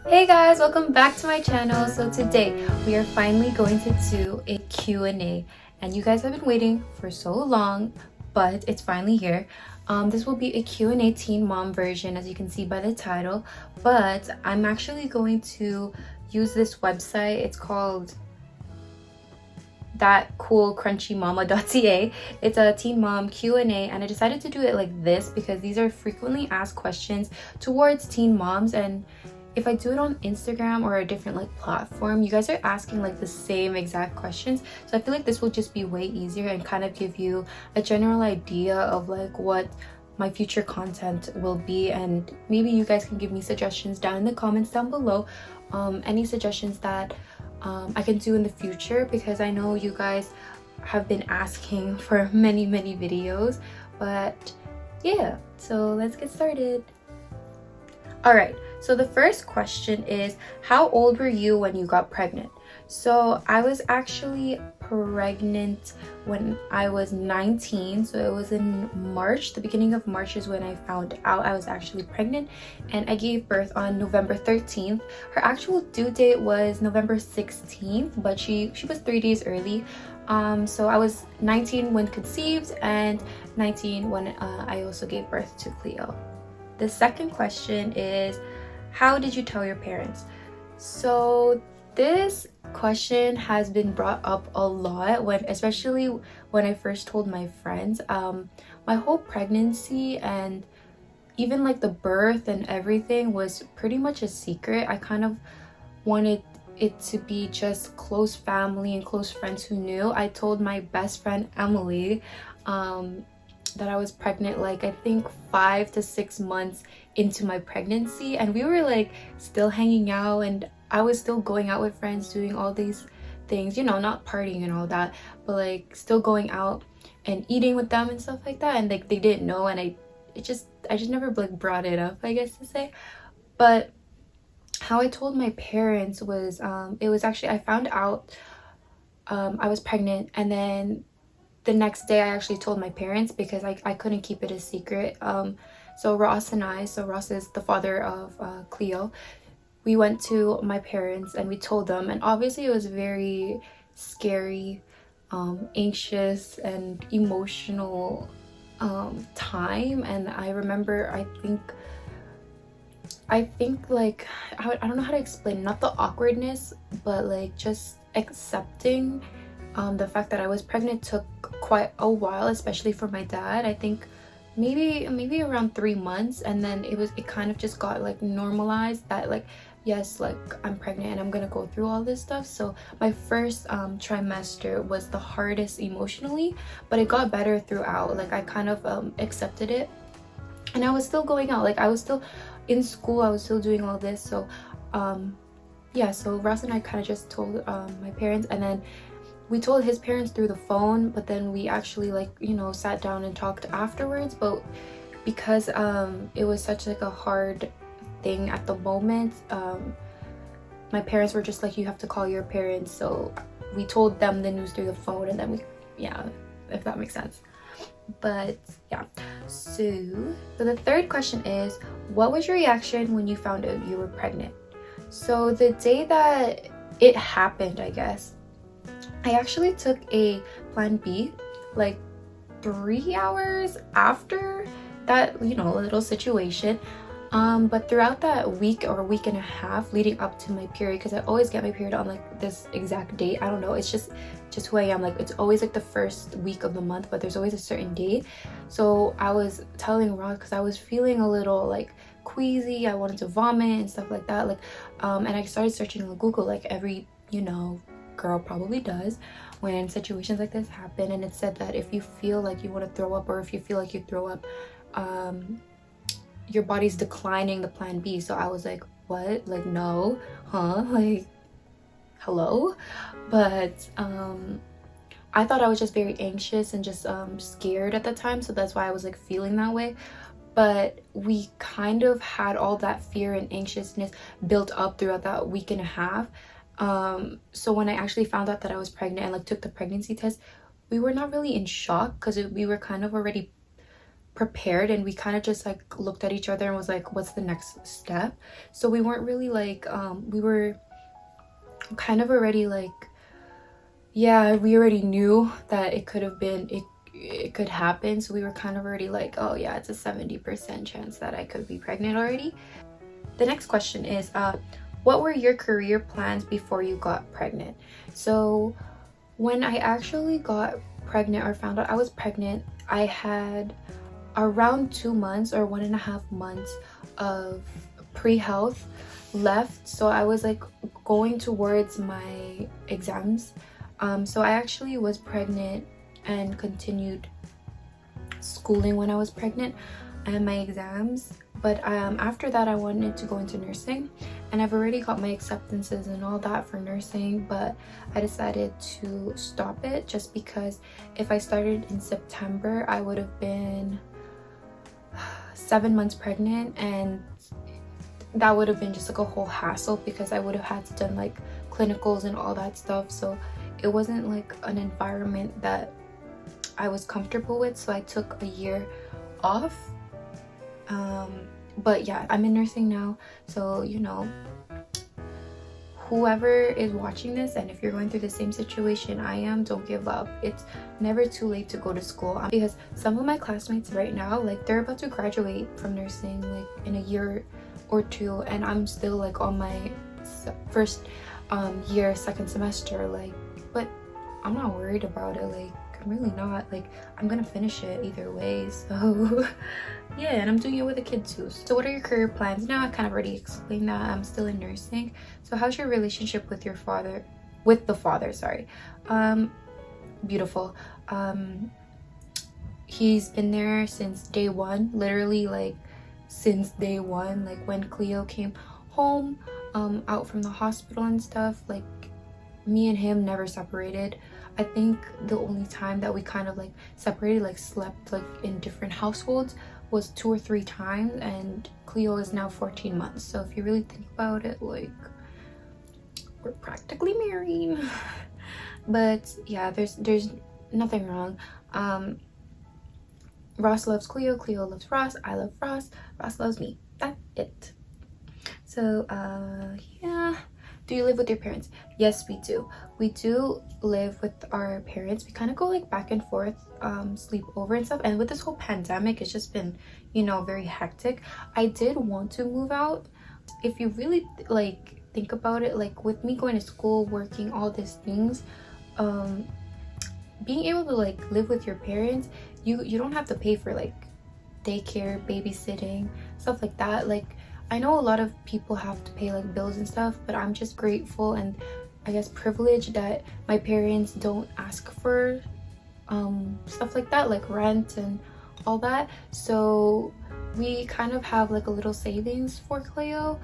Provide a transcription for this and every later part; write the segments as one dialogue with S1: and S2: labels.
S1: Hey guys, welcome back to my channel. So today we are finally going to do a Q&A, and you guys have been waiting for so long, but it's finally here. This will be a Q&A teen mom version, as you can see by the title, but I'm actually going to use this website. It's called thatcoolcrunchymama.ca. It's a teen mom Q&A, and I decided to do it like this because these are frequently asked questions towards teen moms, and if I do it on Instagram or a different like platform, you guys are asking like the same exact questions. So I feel like this will just be way easier and kind of give you a general idea of like what my future content will be, and maybe you guys can give me suggestions down in the comments down below, any suggestions that I can do in the future, because I know you guys have been asking for many videos. But yeah, so let's get started. All right, so the first question is, how old were you when you got pregnant? So I was actually pregnant when I was 19, so it was in March. The beginning of March is when I found out I was actually pregnant, and I gave birth on November 13th. Her actual due date was November 16th, but she was 3 days early. So I was 19 when conceived and 19 when I also gave birth to Cleo. The second question is, how did you tell your parents? So this question has been brought up a lot, especially when I first told my friends. My whole pregnancy and even like the birth and everything was pretty much a secret. I kind of wanted it to be just close family and close friends who knew. I told my best friend Emily that I was pregnant, like I think 5 to 6 months into my pregnancy, and we were like still hanging out, and I was still going out with friends, doing all these things, you know, not partying and all that, but like still going out and eating with them and stuff like that. And like they didn't know, and I just never like brought it up, I guess to say. But how I told my parents was it was actually, I found out I was pregnant, and then the next day I actually told my parents because I couldn't keep it a secret. So Ross and I, so Ross is the father of Cleo, we went to my parents and we told them, and obviously it was very scary, anxious and emotional time. And I remember, I think like I don't know how to explain, not the awkwardness, but like just accepting the fact that I was pregnant took quite a while, especially for my dad. I think maybe around 3 months, and then it kind of just got like normalized that like, yes, like I'm pregnant and I'm gonna go through all this stuff. So my first trimester was the hardest emotionally, but it got better throughout. Like I kind of accepted it, and I was still going out, like I was still in school, I was still doing all this. So yeah, so Ross and I kind of just told my parents, and then we told his parents through the phone, but then we actually like, you know, sat down and talked afterwards. But because it was such like a hard thing at the moment, my parents were just like, you have to call your parents. So we told them the news through the phone, and then yeah, if that makes sense. But yeah, so the third question is, what was your reaction when you found out you were pregnant? So the day that it happened, I guess, I actually took a plan B like 3 hours after that, you know, little situation. But throughout that week or week and a half leading up to my period, because I always get my period on like this exact date, I don't know, it's just who I am. Like it's always like the first week of the month, but there's always a certain date. So I was telling Ross, because I was feeling a little like queasy, I wanted to vomit and stuff like that, like and I started searching on Google, like every, you know, girl probably does when situations like this happen. And it said that if you feel like you want to throw up, or if you feel like you throw up, your body's declining the plan B. So I was like, what? Like, no, huh? Like, hello? But I thought I was just very anxious and just scared at the time, so that's why I was like feeling that way. But we kind of had all that fear and anxiousness built up throughout that week and a half. So when I actually found out that I was pregnant and like took the pregnancy test, we were not really in shock because we were kind of already prepared, and we kind of just like looked at each other and was like, what's the next step? So we weren't really like we were kind of already like, yeah, we already knew that it could have been it could happen. So we were kind of already like, oh yeah, it's a 70% chance that I could be pregnant already. The next question is what were your career plans before you got pregnant? So when I actually got pregnant or found out I was pregnant, I had around 2 months or 1.5 months of pre-health left. So I was like going towards my exams. So I actually was pregnant and continued schooling when I was pregnant and my exams. But after that, I wanted to go into nursing, and I've already got my acceptances and all that for nursing, but I decided to stop it just because if I started in September, I would have been 7 months pregnant, and that would have been just like a whole hassle because I would have had to done like clinicals and all that stuff. So it wasn't like an environment that I was comfortable with, so I took a year off. But yeah, I'm in nursing now, so you know, whoever is watching this, and if you're going through the same situation I am, don't give up. It's never too late to go to school, because some of my classmates right now, like they're about to graduate from nursing like in a year or two, and I'm still like on my first year, second semester, like, but I'm not worried about it. Like, I'm really not. Like, I'm gonna finish it either way. So yeah, and I'm doing it with a kid too. So what are your career plans now? I kind of already explained that. I'm still in nursing. So how's your relationship with your father, with the father, sorry? Beautiful. He's been there since day one, literally, like since day one. Like when Cleo came home out from the hospital and stuff, like me and him never separated. I think the only time that we kind of like separated, like slept like in different households, was 2 or 3 times, and Cleo is now 14 months. So if you really think about it, like we're practically married. But yeah, there's nothing wrong. Ross loves Cleo, Cleo loves Ross, I love Ross, Ross loves me. That's it. So yeah. Do you live with your parents? Yes, we do. We do live with our parents. We kind of go like back and forth, sleep over and stuff. And with this whole pandemic, it's just been, you know, very hectic. I did want to move out. If you really like think about it, like with me going to school, working, all these things, being able to like live with your parents, you don't have to pay for like daycare, babysitting, stuff like that. Like, I know a lot of people have to pay like bills and stuff, but I'm just grateful and I guess privileged that my parents don't ask for stuff like that, like rent and all that. So we kind of have like a little savings for Cleo,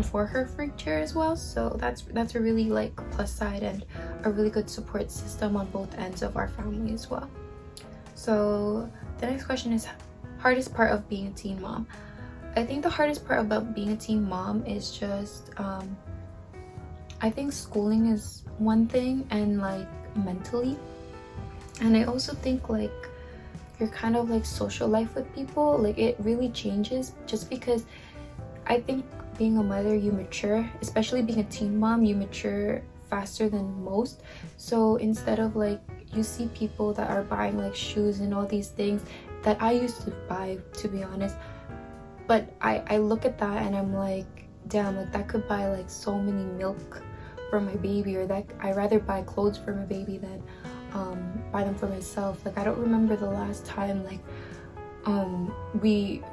S1: for her future as well. So that's a really like plus side and a really good support system on both ends of our family as well. So the next question is, hardest part of being a teen mom. I think the hardest part about being a teen mom is just I think schooling is one thing, and like mentally, and I also think like your kind of like social life with people, like it really changes, just because I think being a mother, you mature, especially being a teen mom, you mature faster than most. So instead of like, you see people that are buying like shoes and all these things that I used to buy, to be honest, but I look at that and I'm like, damn, like that could buy like so many milk for my baby, or that I rather buy clothes for my baby than buy them for myself. Like I don't remember the last time like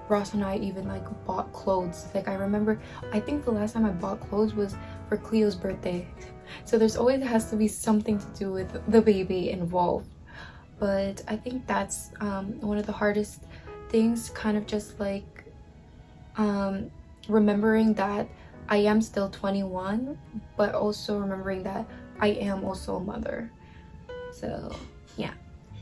S1: Ross and I even like bought clothes. Like I remember, I think the last time I bought clothes was for Cleo's birthday. So there's always has to be something to do with the baby involved. But I think that's one of the hardest things, kind of just like remembering that I am still 21, but also remembering that I am also a mother. So yeah.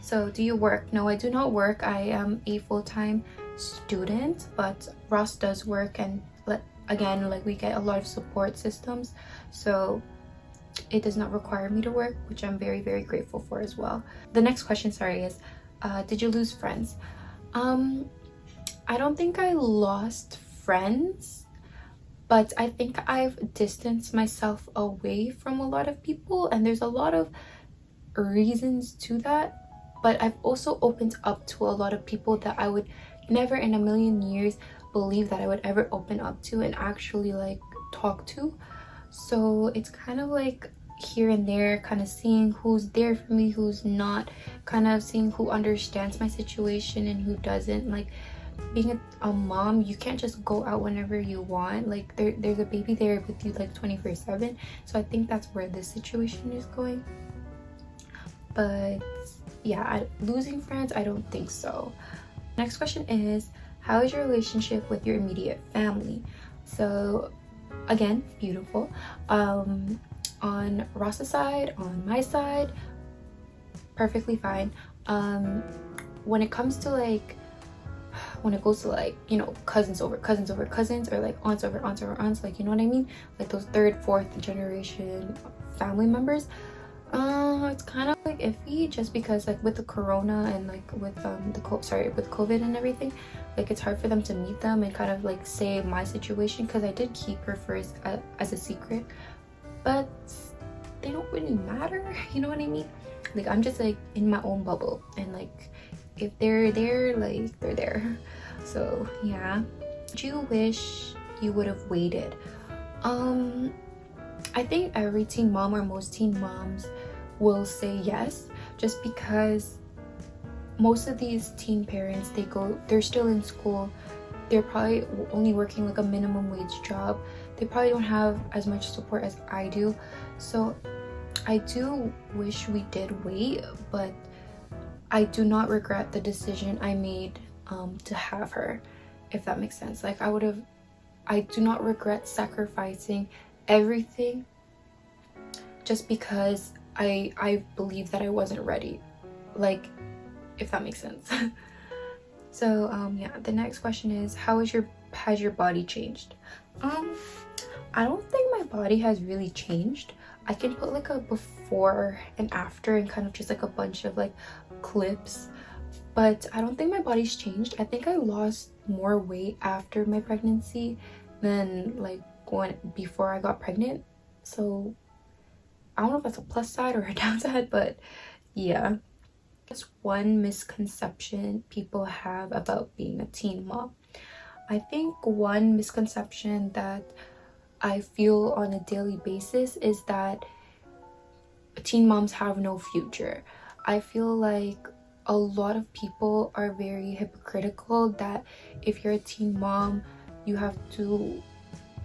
S1: So do you work? No, I do not work. I am a full-time student, but Ross does work, and again, like we get a lot of support systems. So it does not require me to work, which I'm very, very grateful for as well. The next question, sorry, is did you lose friends? I don't think I lost friends, but I think I've distanced myself away from a lot of people, and there's a lot of reasons to that. But I've also opened up to a lot of people that I would never in a million years believe that I would ever open up to and actually like talk to. So it's kind of like here and there, kind of seeing who's there for me, who's not, kind of seeing who understands my situation and who doesn't. Like being a mom, you can't just go out whenever you want. Like there's a baby there with you like 24/7. So I think that's where this situation is going. But yeah, losing friends, I don't think so. Next question is, how is your relationship with your immediate family? So again, beautiful. On Ross's side, on my side, perfectly fine. When it comes to like, when it goes to like, you know, cousins over cousins over cousins, or like aunts over aunts over aunts, like, you know what I mean, like those third, fourth generation family members, it's kind of like iffy, just because like with the corona and like with with COVID and everything, like it's hard for them to meet them and kind of like say my situation, because I did keep her first as a secret, but they don't really matter, you know what I mean? Like I'm just like in my own bubble, and like if they're there, like they're there. So yeah. Do you wish you would have waited? I think every teen mom, or most teen moms, will say yes, just because most of these teen parents, they're still in school, they're probably only working like a minimum wage job, they probably don't have as much support as I do. So I do wish we did wait, but I do not regret the decision I made to have her, if that makes sense. Like I do not regret sacrificing everything just because I believe that I wasn't ready, like, if that makes sense. So yeah, the next question is, has your body changed? I don't think my body has really changed. I can put like a before and after and kind of just like a bunch of like clips, but I don't think my body's changed. I think I lost more weight after my pregnancy than like before I got pregnant. So I don't know if that's a plus side or a downside, but yeah. That's one misconception people have about being a teen mom. I think one misconception that I feel on a daily basis is that teen moms have no future. I feel like a lot of people are very hypocritical that if you're a teen mom, you have to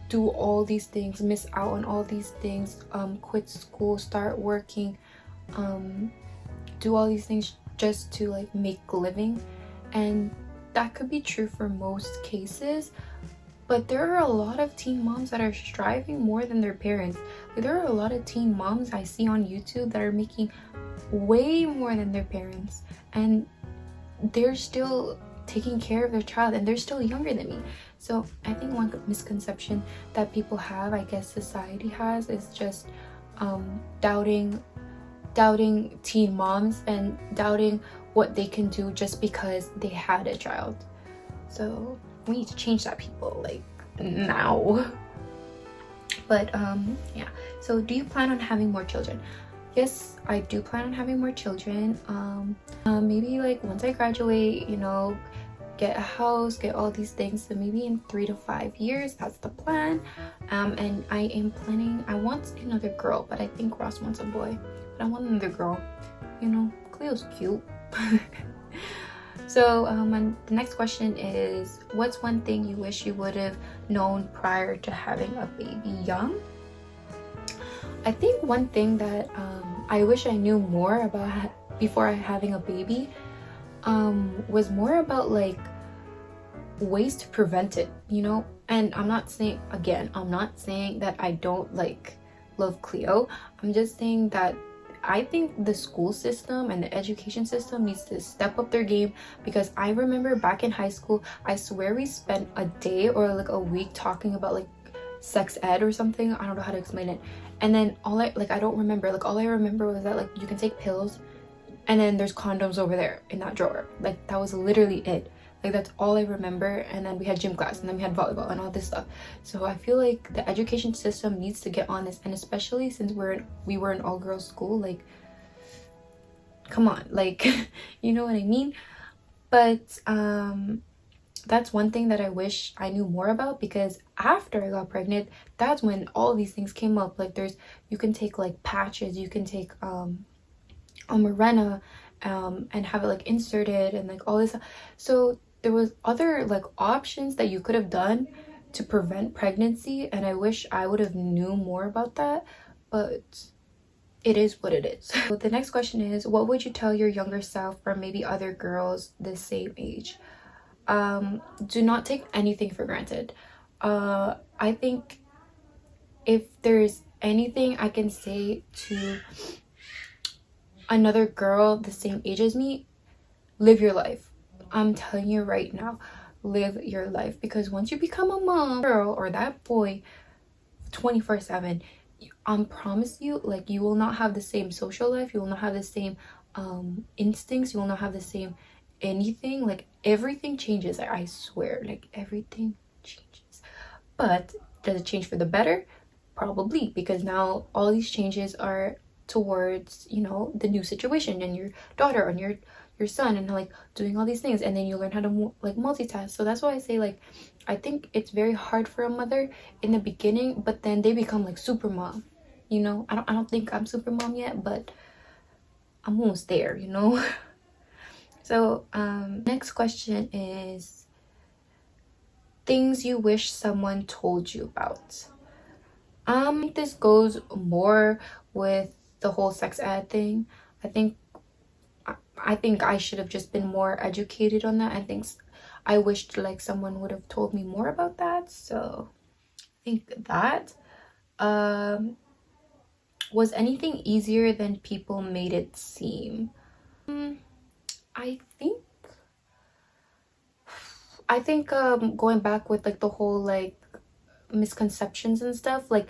S1: do all these things, miss out on all these things, quit school, start working, do all these things just to like make a living. And that could be true for most cases, but there are a lot of teen moms that are striving more than their parents. Like, there are a lot of teen moms I see on YouTube that are making way more than their parents, and they're still taking care of their child, and they're still younger than me. So I think one misconception that people have, I guess society has, is just doubting teen moms and doubting what they can do just because they had a child. So we need to change that, people, like now. But yeah, so do you plan on having more children? Yes, I do plan on having more children. Maybe like once I graduate, you know, get a house, get all these things. So maybe in 3 to 5 years, that's the plan. And I am planning, I want another girl, but I think Ross wants a boy. But I want another girl, you know, Cleo's cute. So the next question is, what's one thing you wish you would have known prior to having a baby young? I think one thing that I wish I knew more about before having a baby was more about like ways to prevent it, you know. And I'm not saying that I don't like love Cleo. I'm just saying that I think the school system and the education system needs to step up their game, because I remember back in high school, I swear we spent a day or like a week talking about like sex ed or something. I don't know how to explain it. And then I don't remember, like all I remember was that like you can take pills and then there's condoms over there in that drawer. Like that was literally it. Like that's all I remember. And then we had gym class and then we had volleyball and all this stuff. So I feel like the education system needs to get on this, and especially since we were an all-girls school, like come on, like you know what I mean. But that's one thing that I wish I knew more about, because after I got pregnant, that's when all these things came up. Like you can take like patches, you can take a Mirena and have it like inserted and like all this. So there was other like options that you could have done to prevent pregnancy, and I wish I would have knew more about that, but it is what it is. So the next question is, what would you tell your younger self, or maybe other girls the same age? Do not take anything for granted. I think if there's anything I can say to another girl the same age as me, live your life. I'm telling you right now, live your life, because once you become a mom, girl or that boy 24/7, I promise you, like you will not have the same social life, you will not have the same instincts, you will not have the same anything. Like everything changes. I swear, like everything changes. But does it change for the better? Probably, because now all these changes are towards, you know, the new situation and your daughter and your son, and like doing all these things, and then you learn how to like multitask. So that's why I say, like, I think it's very hard for a mother in the beginning, but then they become like super mom, you know. I don't think I'm super mom yet, but I'm almost there, you know. So next question is things you wish someone told you about. I think this goes more with the whole sex ed thing. I think I should have just been more educated on that. I wished like someone would have told me more about that. So I think that was anything easier than people made it seem? I think going back with like the whole like misconceptions and stuff, like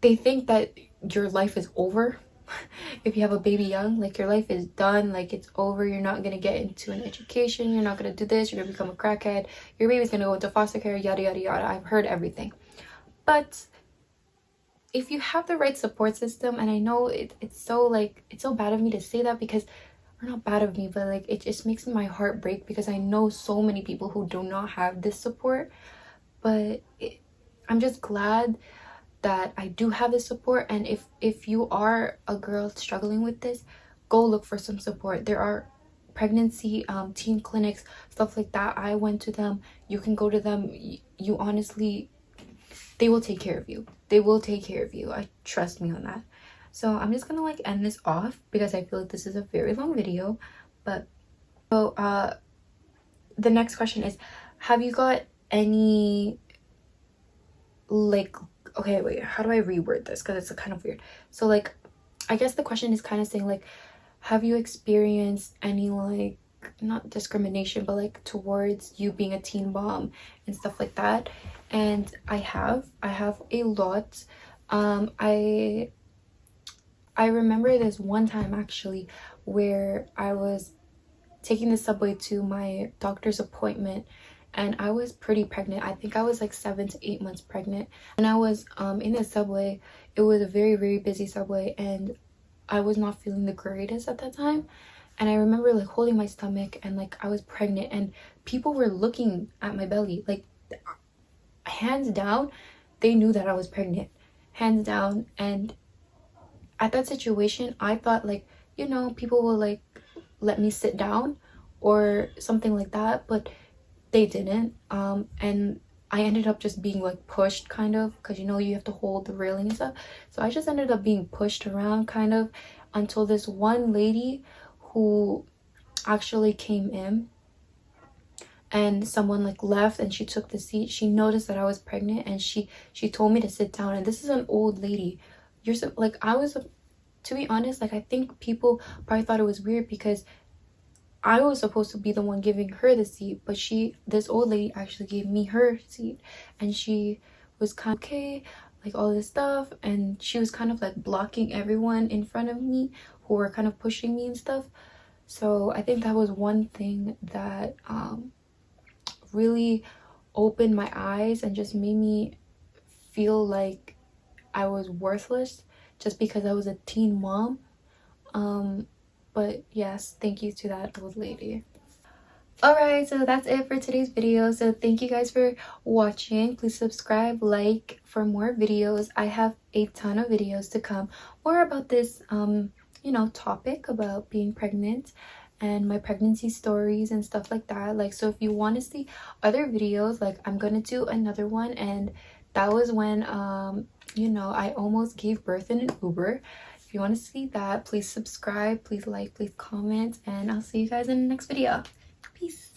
S1: they think that your life is over if you have a baby young. Like your life is done, like it's over, you're not gonna get into an education, you're not gonna do this, you're gonna become a crackhead, your baby's gonna go into foster care, yada yada yada. I've heard everything. But if you have the right support system, and I know it's so bad of me to say that, because, or not bad of me, but like it just makes my heart break, because I know so many people who do not have this support. But I'm just glad that I do have the support. And if you are a girl struggling with this, go look for some support. There are pregnancy teen clinics, stuff like that. I went to them. You can go to them. You honestly, they will take care of you. They will take care of you. I trust me on that. So I'm just gonna like end this off, because I feel like this is a very long video. But so the next question is, have you got any like, okay, wait, how do I reword this, because it's kind of weird. So like, I guess the question is kind of saying like, have you experienced any like, not discrimination, but like towards you being a teen mom and stuff like that? And I have a lot. I remember this one time actually where I was taking the subway to my doctor's appointment, and I was pretty pregnant. I think I was like 7 to 8 months pregnant, and I was in the subway. It was a very, very busy subway, and I was not feeling the greatest at that time. And I remember like holding my stomach, and like I was pregnant, and people were looking at my belly, like hands down, they knew that I was pregnant, hands down. And at that situation, I thought like, you know, people will like let me sit down or something like that, but they didn't. And I ended up just being like pushed, kind of, because you know you have to hold the railing and stuff. So I just ended up being pushed around kind of, until this one lady who actually came in, and someone like left, and she took the seat. She noticed that I was pregnant, and she told me to sit down. And this is an old lady. You're so like, I was, to be honest, like I think people probably thought it was weird, because I was supposed to be the one giving her the seat, but this old lady actually gave me her seat, and she was kind of okay, like all this stuff, and she was kind of like blocking everyone in front of me who were kind of pushing me and stuff. So I think that was one thing that really opened my eyes and just made me feel like I was worthless just because I was a teen mom. But yes, thank you to that old lady. Alright, so that's it for today's video. So thank you guys for watching. Please subscribe, like for more videos. I have a ton of videos to come more about this you know, topic about being pregnant and my pregnancy stories and stuff like that. Like, so if you want to see other videos, like I'm gonna do another one, and that was when you know, I almost gave birth in an Uber. If you want to see that, please subscribe, please like, please comment, and I'll see you guys in the next video. Peace.